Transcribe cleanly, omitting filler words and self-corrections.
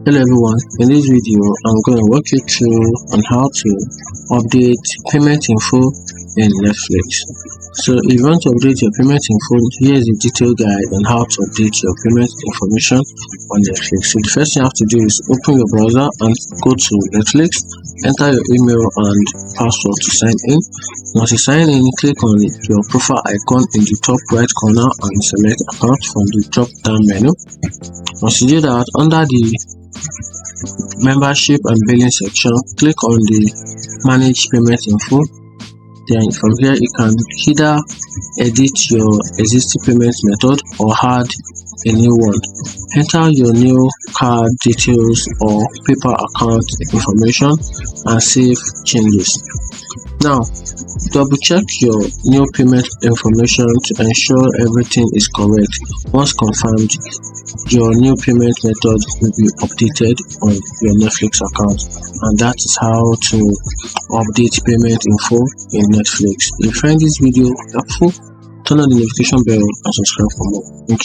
Hello everyone, in this video I'm going to walk you through on how to update payment info in Netflix. So if you want to update your payment info, here's a detailed guide on how to update your payment information on Netflix. So the first thing you have to do is open your browser and go to Netflix, enter your email and password to sign in. Once you sign in, click on your profile icon in the top right corner and select account from the drop down menu. Once you do that, under the membership and billing section, click on the manage payment info. Then from here you can either edit your existing payment method or add a new one. Enter your new card details or PayPal account information and save changes. Now double check your new payment information to ensure everything is correct. Once confirmed, your new payment method will be updated on your Netflix account, and that is how to update payment info in Netflix. If you find this video helpful, turn on the notification bell and subscribe for more. Thank you.